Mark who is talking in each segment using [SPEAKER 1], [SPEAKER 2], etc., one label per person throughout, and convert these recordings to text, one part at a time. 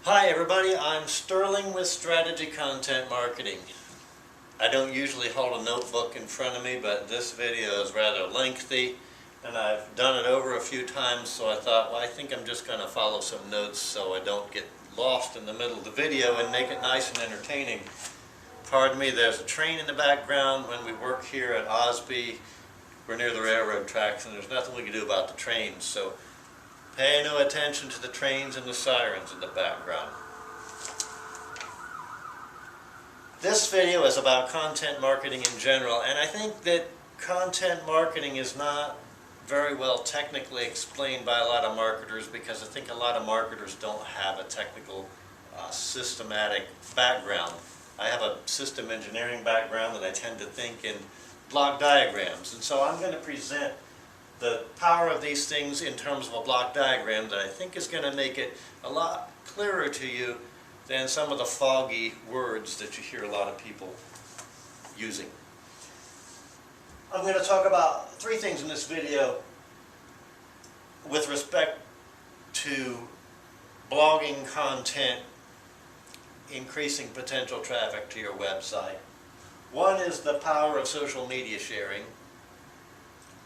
[SPEAKER 1] Hi everybody, I'm Sterling with Strategy Content Marketing. I don't usually hold a notebook in front of me, but this video is rather lengthy and I've done it over a few times, so I thought, well, I think I'm just going to follow some notes so I don't get lost in the middle of the video and make it nice and entertaining. Pardon me, there's a train in the background. When we work here at Osby, we're near the railroad tracks and there's nothing we can do about the trains, so pay no attention to the trains and the sirens in the background. This video is about content marketing in general, and I think that content marketing is not very well technically explained by a lot of marketers, because I think a lot of marketers don't have a technical, systematic background. I have a system engineering background and I tend to think in block diagrams, and so I'm going to present the power of these things in terms of a block diagram that I think is going to make it a lot clearer to you than some of the foggy words that you hear a lot of people using. I'm going to talk about three things in this video with respect to blogging content increasing potential traffic to your website. One is the power of social media sharing.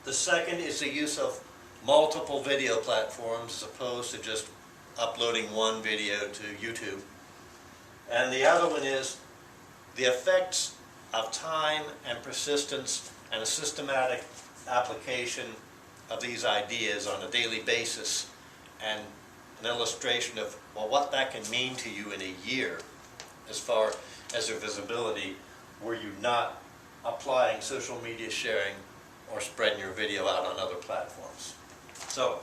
[SPEAKER 1] The second is the use of multiple video platforms as opposed to just uploading one video to YouTube. And the other one is the effects of time and persistence and a systematic application of these ideas on a daily basis, and an illustration of, well, what that can mean to you in a year as far as your visibility were you not applying social media sharing or spreading your video out on other platforms. So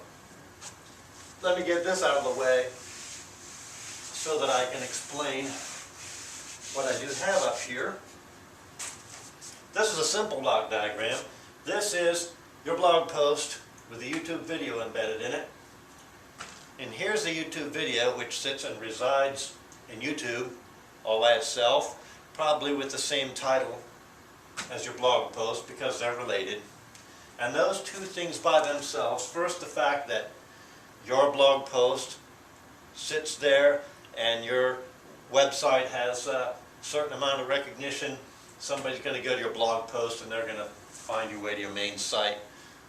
[SPEAKER 1] let me get this out of the way so that I can explain what I do have up here. This is a simple block diagram. This is your blog post with a YouTube video embedded in it. And here's the YouTube video, which sits and resides in YouTube all by itself, probably with the same title as your blog post because they're related. And those two things by themselves, first the fact that your blog post sits there and your website has a certain amount of recognition, somebody's going to go to your blog post and they're going to find your way to your main site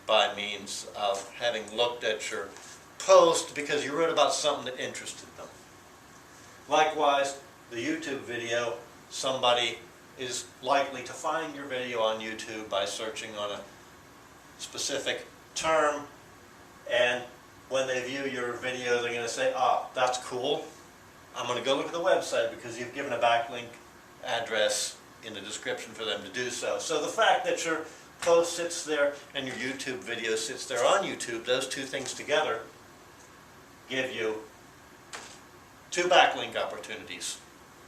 [SPEAKER 1] by means of having looked at your post because you wrote about something that interested them. Likewise, the YouTube video, somebody is likely to find your video on YouTube by searching on a specific term, and when they view your video they're going to say, that's cool, I'm going to go look at the website because you've given a backlink address in the description for them to do so. So the fact that your post sits there and your YouTube video sits there on YouTube, those two things together give you two backlink opportunities.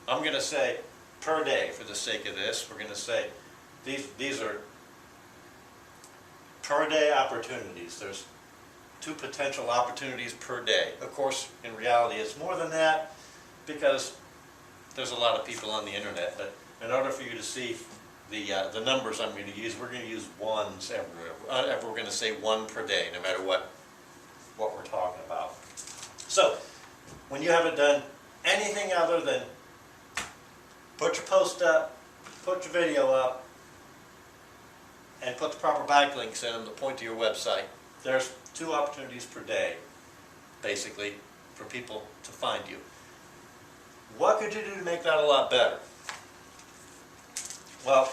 [SPEAKER 1] I'm going to say per day for the sake of this. We're going to say these are per day opportunities. There's two potential opportunities per day. Of course, in reality, it's more than that because there's a lot of people on the internet. But in order for you to see the numbers I'm going to use, we're going to use ones everywhere. We're going to say one per day, no matter what we're talking about. So, when you haven't done anything other than put your post up, put your video up, and put the proper backlinks in them to point to your website, there's two opportunities per day, basically, for people to find you. What could you do to make that a lot better? Well,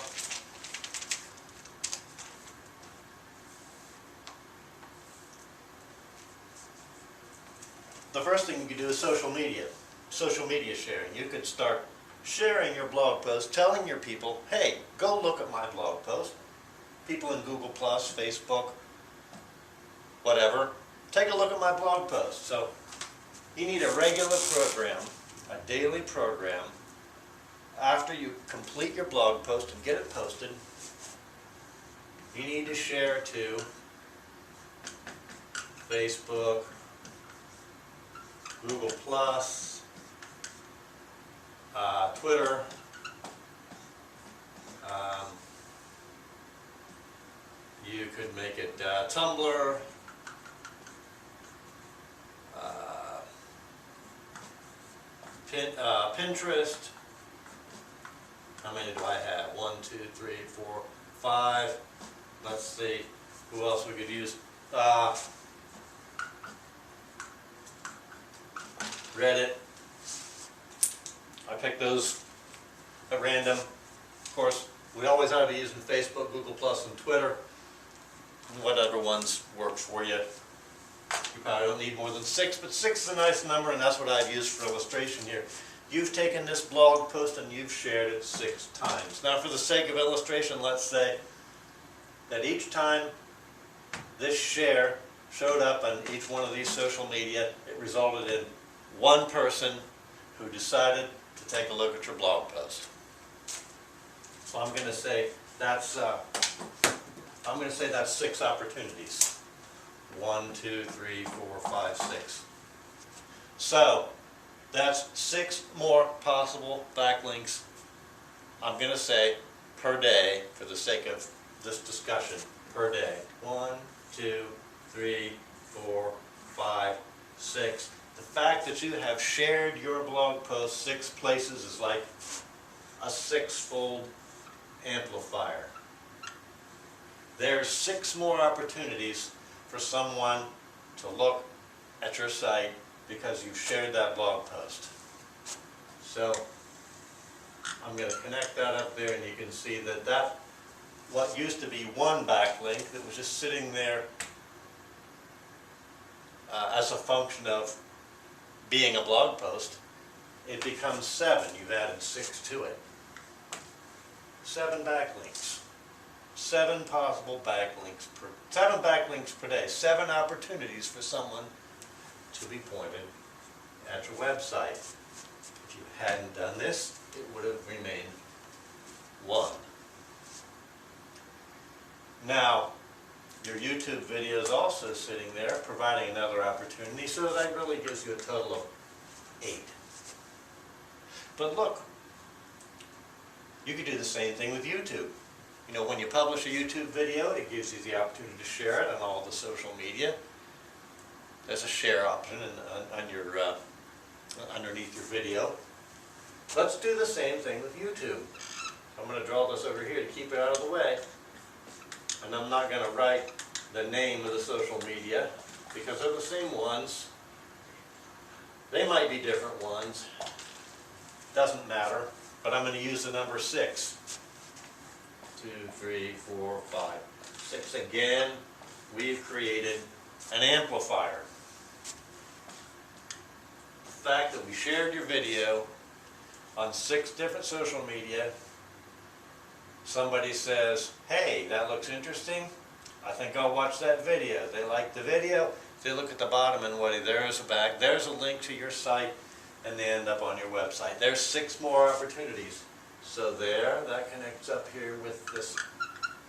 [SPEAKER 1] the first thing you could do is social media sharing. You could start sharing your blog post, telling your people, hey, go look at my blog post. People in Google+, Facebook, whatever, take a look at my blog post. So you need a regular program, a daily program. After you complete your blog post and get it posted, you need to share to Facebook, Google+, Twitter, you could make it Tumblr, Pinterest. How many do I have? 1, 2, 3, 4, 5. Let's see who else we could use. Reddit. I picked those at random. Of course, we always ought to be using Facebook, Google Plus, and Twitter. Whatever ones work for you. You probably don't need more than 6, but 6 is a nice number, and that's what I've used for illustration here. You've taken this blog post and you've shared it 6 times. Now, for the sake of illustration, let's say that each time this share showed up on each one of these social media, it resulted in one person who decided to take a look at your blog post. So I'm going to say that's 6 opportunities. 1, 2, 3, 4, 5, 6. So that's 6 more possible backlinks, I'm going to say, per day, for the sake of this discussion, per day. 1, 2, 3, 4, 5, 6. The fact that you have shared your blog post 6 places is like a 6-fold amplifier. There's 6 more opportunities for someone to look at your site because you've shared that blog post. So I'm going to connect that up there, and you can see that what used to be one backlink that was just sitting there as a function of being a blog post, it becomes 7. You've added 6 to it. 7 backlinks. 7 possible backlinks 7 backlinks per day. 7 opportunities for someone to be pointed at your website. If you hadn't done this, it would have remained 1. Now, your YouTube video is also sitting there, providing another opportunity, so that really gives you a total of 8. But look, you could do the same thing with YouTube. You know, when you publish a YouTube video, it gives you the opportunity to share it on all the social media. There's a share option on your, underneath your video. Let's do the same thing with YouTube. I'm going to draw this over here to keep it out of the way. And I'm not going to write the name of the social media because they're the same ones. They might be different ones. Doesn't matter. But I'm going to use the number 6. 2, 3, 4, 5, 6. Again, we've created an amplifier. The fact that we shared your video on 6 different social media, somebody says, hey, that looks interesting, I think I'll watch that video. They like the video, they look at the bottom and there's a link to your site, and they end up on your website. There's 6 more opportunities. So there, that connects up here with this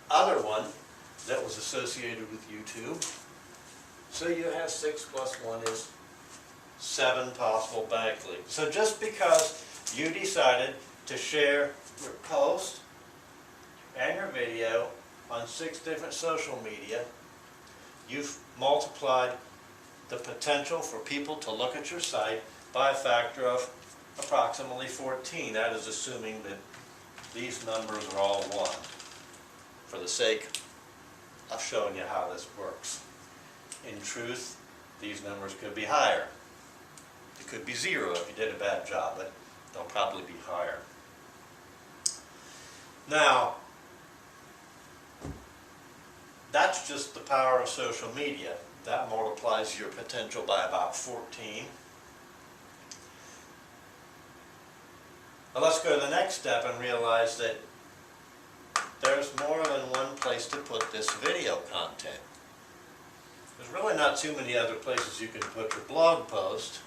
[SPEAKER 1] other one that was associated with YouTube. So you have 6 plus 1 is 7 possible backlinks. So just because you decided to share your post and your video on 6 different social media, you've multiplied the potential for people to look at your site by a factor of approximately 14. That is assuming that these numbers are all 1, for the sake of showing you how this works. In truth, these numbers could be higher. It could be 0 if you did a bad job, but they'll probably be higher. Now, that's just the power of social media. That multiplies your potential by about 14. Now let's go to the next step and realize that there's more than one place to put this video content. There's really not too many other places you can put your blog post.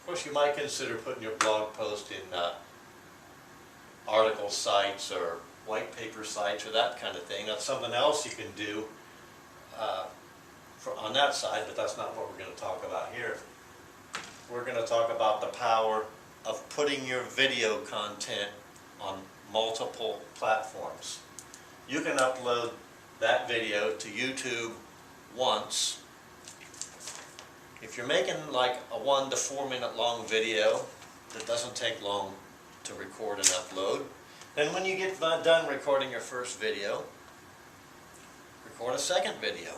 [SPEAKER 1] Of course, you might consider putting your blog post in article sites or white paper sites or that kind of thing. That's something else you can do on that side, but that's not what we're going to talk about here. We're going to talk about the power of putting your video content on multiple platforms. You can upload that video to YouTube once. If you're making like a 1 to 4 minute long video, that doesn't take long to record and upload. Then when you get done recording your first video, record a second video.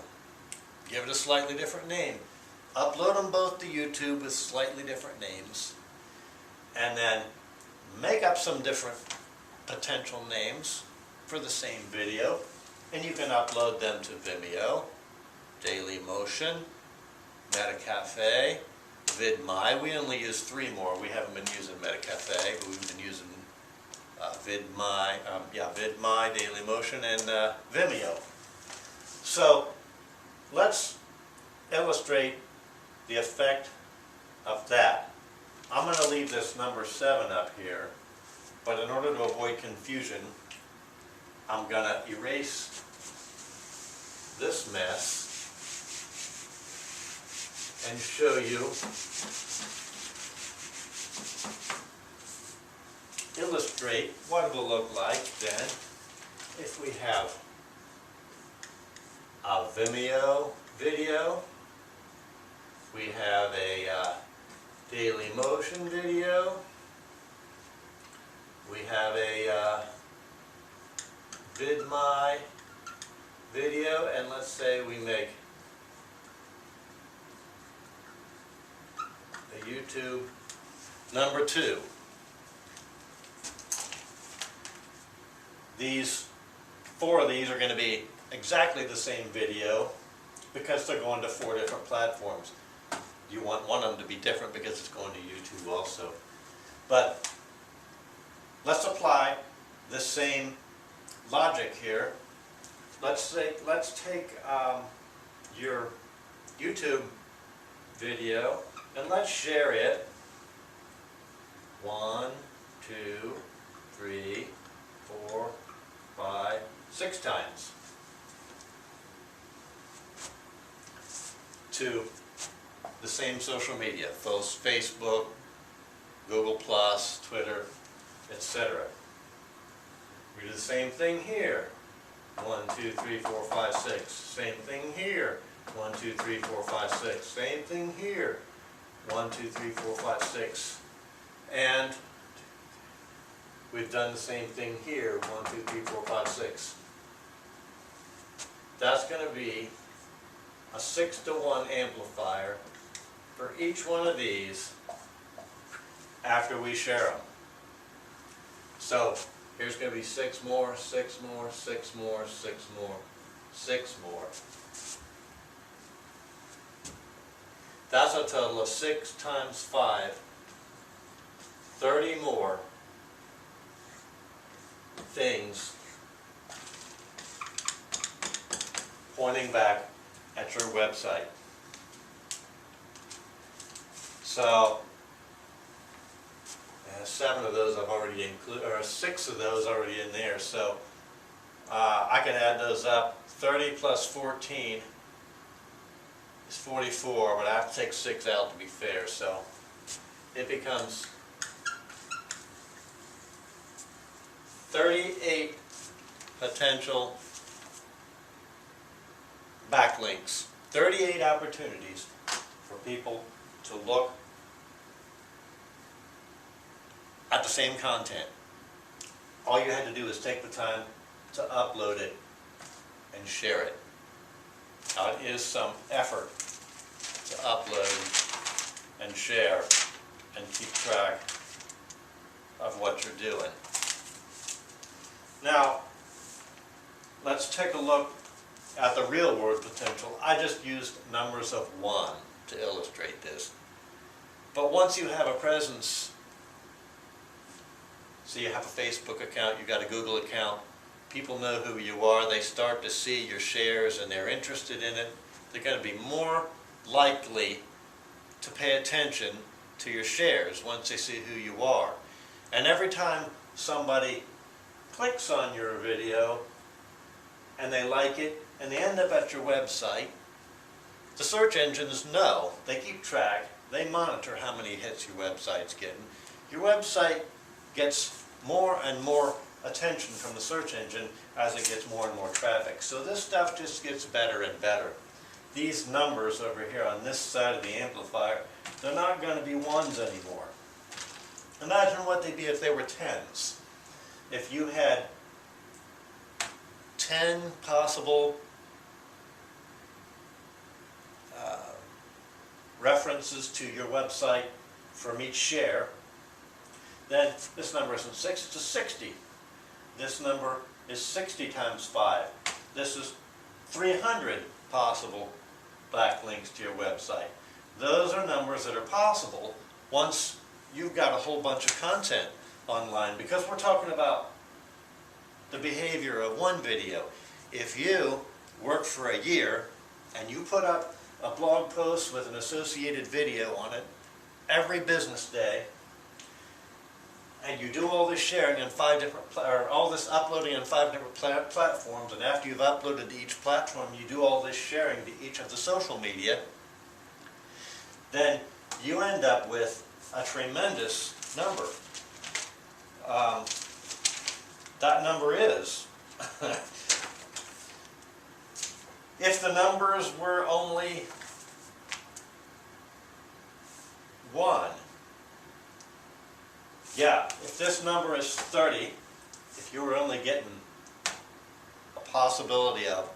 [SPEAKER 1] Give it a slightly different name. Upload them both to YouTube with slightly different names. And then make up some different potential names for the same video. And you can upload them to Vimeo, Dailymotion, Metacafe, VidMy. We only use 3 more. We haven't been using Metacafe, but we've been using VidMy, Dailymotion, and Vimeo. So let's illustrate the effect of that. I'm going to leave this number 7 up here, but in order to avoid confusion, I'm going to erase this mess and show you, illustrate what it will look like then if we have a Vimeo video, we have a Dailymotion video, we have a VidMy video, and let's say we make a YouTube number 2. These 4 of these are going to be exactly the same video because they're going to 4 different platforms. You want one of them to be different because it's going to YouTube also. But let's apply the same logic here. Let's take your YouTube video and let's share it 1, 2, 3, 4, 5, 6 times to the same social media, Facebook, Google+, Twitter, etc. We do the same thing here. 1, 2, 3, 4, 5, 6. Same thing here. 1, 2, 3, 4, 5, 6. Same thing here. 1, 2, 3, 4, 5, 6. And we've done the same thing here. 1, 2, 3, 4, 5, 6. That's going to be a 6-to-1 amplifier for each one of these after we share them. So here's going to be 6 more, 6 more, 6 more, 6 more, 6 more. That's a total of 6 times 5, 30 more things pointing back at your website. So 7 of those I've already included, or 6 of those already in there. So I can add those up. 30 plus 14 is 44, but I have to take 6 out to be fair. So it becomes 38 potential backlinks, 38 opportunities for people to look at the same content. All you had to do is take the time to upload it and share it. Now it is some effort to upload and share and keep track of what you're doing. Now, let's take a look at the real world potential. I just used numbers of 1 to illustrate this. But once you have a presence, so you have a Facebook account, you've got a Google account, people know who you are, they start to see your shares and they're interested in it, they're going to be more likely to pay attention to your shares once they see who you are. And every time somebody clicks on your video and they like it and they end up at your website, the search engines know, they keep track, they monitor how many hits your website's getting. Your website gets more and more attention from the search engine as it gets more and more traffic. So this stuff just gets better and better. These numbers over here on this side of the amplifier, they're not going to be 1s anymore. Imagine what they'd be if they were tens. If you had 10 possible references to your website from each share, then this number isn't 6, it's a 60. This number is 60 times 5. This is 300 possible backlinks to your website. Those are numbers that are possible once you've got a whole bunch of content online, because we're talking about the behavior of one video. If you work for a year and you put up a blog post with an associated video on it every business day, and you do all this sharing on 5 different, or all this uploading on 5 different platforms, and after you've uploaded to each platform, you do all this sharing to each of the social media, then you end up with a tremendous number. That number is, if the numbers were only 1, yeah, if this number is 30, if you were only getting a possibility of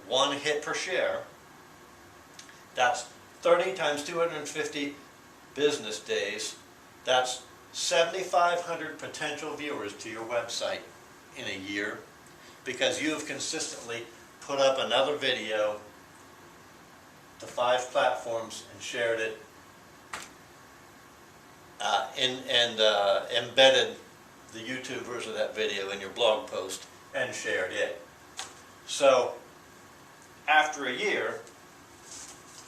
[SPEAKER 1] 1 hit per share, that's 30 times 250 business days. That's 7,500 potential viewers to your website in a year, because you have consistently put up another video to 5 platforms and shared it embedded the YouTube version of that video in your blog post and shared it. So after a year,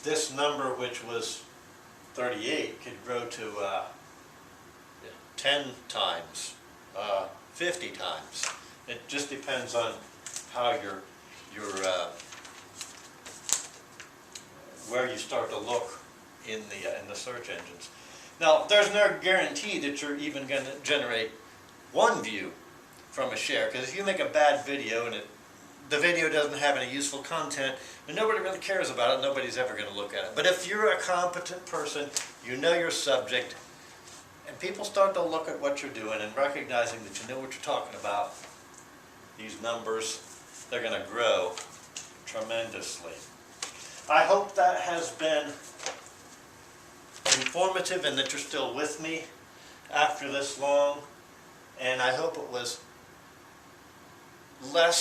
[SPEAKER 1] this number, which was 38, could grow to 10 times, 50 times. It just depends on how where you start to look in the search engines. Now, there's no guarantee that you're even going to generate 1 view from a share, because if you make a bad video and the video doesn't have any useful content and nobody really cares about it, nobody's ever going to look at it. But if you're a competent person, you know your subject, and people start to look at what you're doing and recognizing that you know what you're talking about, these numbers, they're going to grow tremendously. I hope that has been informative and that you're still with me after this long, and I hope it was I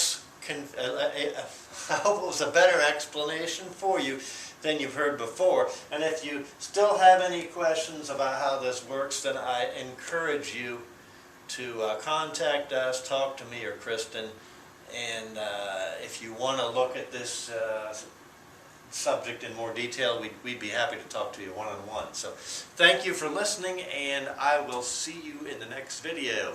[SPEAKER 1] hope it was a better explanation for you than you've heard before. And if you still have any questions about how this works, then I encourage you to contact us, talk to me or Kristen, and if you want to look at this subject in more detail, we'd be happy to talk to you one-on-one. So thank you for listening, and I will see you in the next video.